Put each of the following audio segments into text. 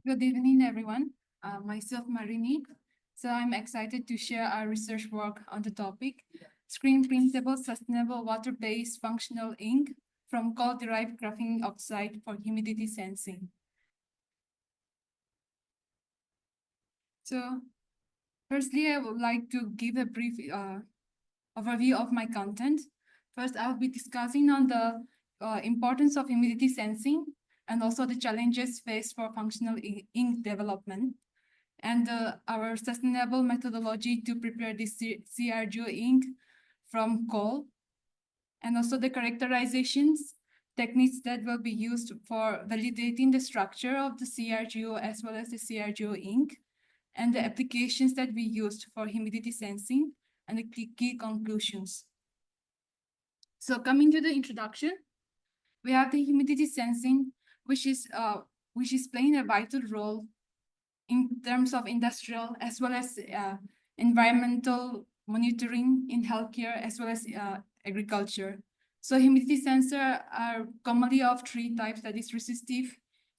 Good evening, everyone. Myself, Marini. So I'm excited to share our research work on the topic, screen printable, sustainable, water-based functional ink from coal-derived graphene oxide for humidity sensing. So firstly, I would like to give a brief overview of my content. First, I'll be discussing on the importance of humidity sensing and also the challenges faced for functional ink development, and our sustainable methodology to prepare this CRGO ink from coal, and also the characterizations techniques that will be used for validating the structure of the CRGO as well as the CRGO ink, and the applications that we used for humidity sensing, and the key conclusions. So coming to the introduction, we have the humidity sensing, which is playing a vital role in terms of industrial as well as environmental monitoring in healthcare as well as agriculture. So humidity sensors are commonly of three types, that is resistive,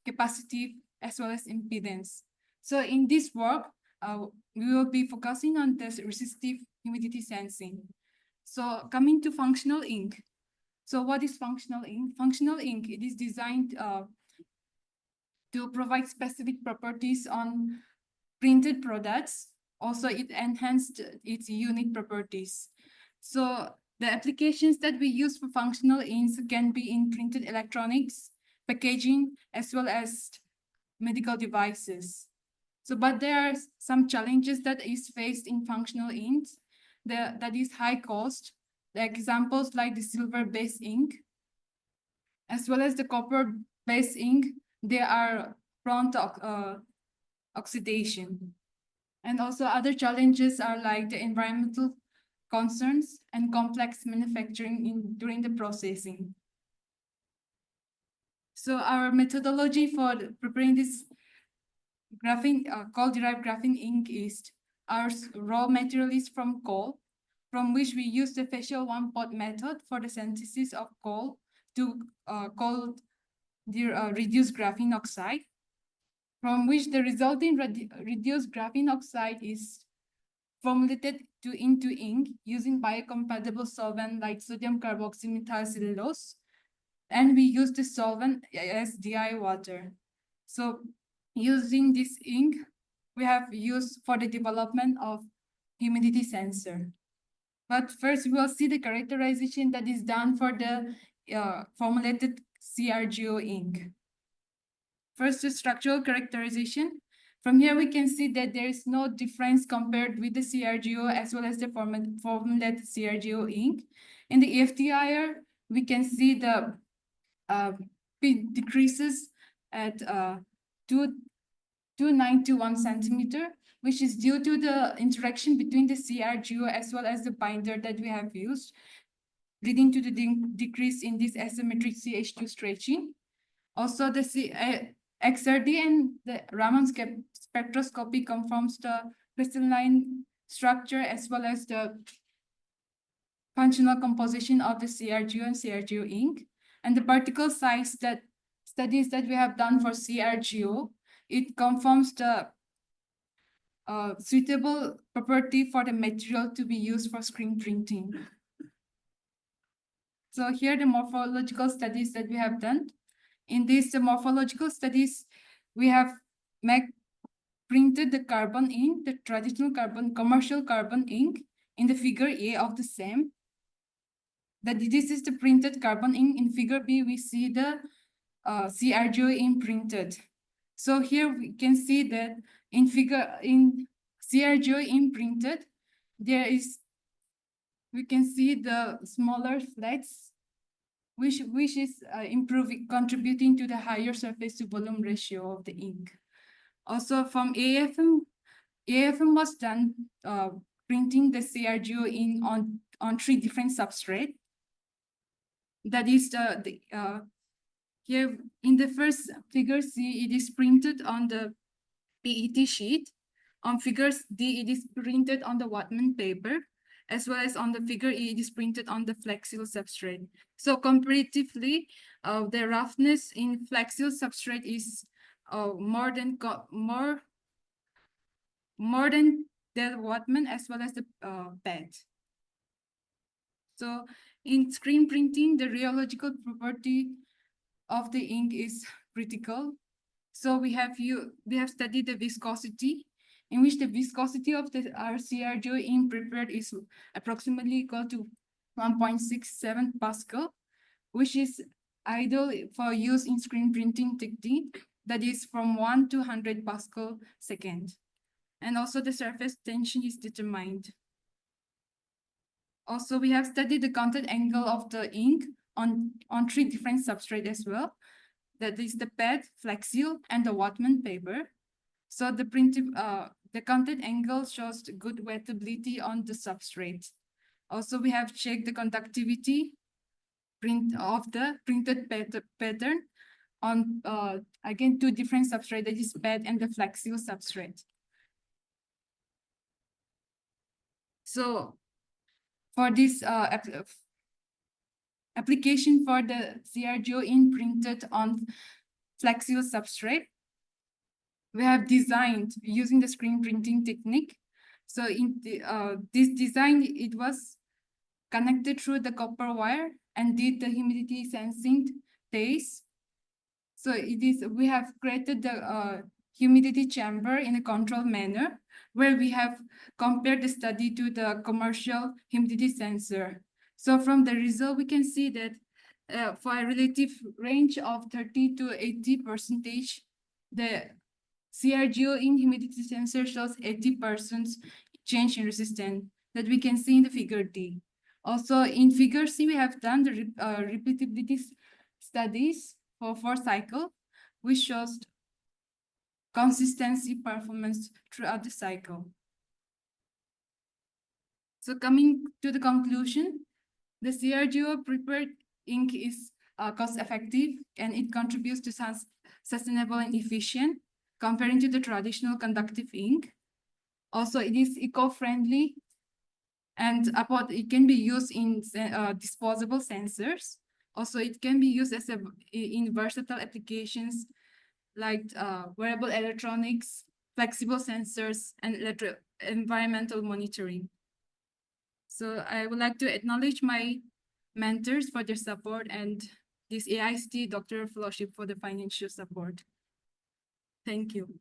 capacitive, as well as impedance. So in this work, we will be focusing on this resistive humidity sensing. So coming to functional ink. So what is functional ink? Functional ink, it is designed to provide specific properties on printed products. Also, it enhanced its unique properties. So the applications that we use for functional inks can be in printed electronics, packaging, as well as medical devices. So, but there are some challenges that is faced in functional inks. That is high cost. The examples like the silver-based ink, as well as the copper-based ink, they are prone to oxidation. And also other challenges are like the environmental concerns and complex manufacturing during the processing. So our methodology for preparing this coal-derived graphene ink is our raw material is from coal, from which we use the facial one-pot method for the synthesis of coal to reduce graphene oxide, from which the resulting reduced graphene oxide is formulated into ink using biocompatible solvent like sodium carboxymethyl cellulose, and we use the solvent as DI water. So using this ink, we have used for the development of humidity sensor. But first, we will see the characterization that is done for the formulated CRGO ink. First, the structural characterization. From here, we can see that there is no difference compared with the CRGO as well as the formulated CRGO ink. In the EFTIR, we can see the speed decreases at 291 centimeter, which is due to the interaction between the CRGO as well as the binder that we have used, leading to the decrease in this asymmetric CH2 stretching. Also, the XRD and the Raman spectroscopy confirms the crystalline structure as well as the functional composition of the CRGO and CRGO ink. And the particle size that studies that we have done for CRGO, it confirms the suitable property for the material to be used for screen printing. So here the morphological studies that we have done. In these morphological studies, we have printed the carbon ink, the traditional commercial carbon ink in the figure A of the same. That this is the printed carbon ink. In figure B, we see the CRGO ink printed. So here we can see that in CRGO ink printed, we can see the smaller flakes, which is contributing to the higher surface to volume ratio of the ink. Also from AFM was done printing the CRGO ink on 3 different substrates. That is here in the first figure C, it is printed on the PET sheet. On figure D, it is printed on the Whatman paper, as well as on the figure E, it is printed on the flexile substrate. So comparatively, the roughness in flexile substrate is more than the Wattman as well as the bed. So in screen printing, the rheological property of the ink is critical. So we have studied the viscosity, in which the viscosity of the CRGO ink prepared is approximately equal to 1.67 Pascal, which is ideal for use in screen printing technique, that is from 1 to 100 Pascal second. And also the surface tension is determined. Also, we have studied the contact angle of the ink on 3 different substrates as well. That is the PET, Flexil, and the Wattman paper. So the contact angle shows good wettability on the substrate. Also, we have checked the conductivity of the printed pattern on, again, 2 different substrates, that is PET and the Flexil substrate. So for this application for the CRGO ink printed on Flexil substrate, we have designed using the screen printing technique. So in this design, it was connected through the copper wire and did the humidity sensing test. So we have created the humidity chamber in a controlled manner, where we have compared the study to the commercial humidity sensor. So from the result, we can see that for a relative range of 30 to 80%, the CRGO in humidity sensor shows 80% change in resistance that we can see in the figure D. Also in figure C, we have done the repeatability studies for 4 cycles, which shows consistency performance throughout the cycle. So coming to the conclusion, the CRGO prepared ink is cost effective, and it contributes to sustainable and efficient comparing to the traditional conductive ink. Also, it is eco-friendly, and it can be used in disposable sensors. Also, it can be used as in versatile applications like wearable electronics, flexible sensors, and environmental monitoring. So I would like to acknowledge my mentors for their support and this AIST doctoral fellowship for the financial support. Thank you.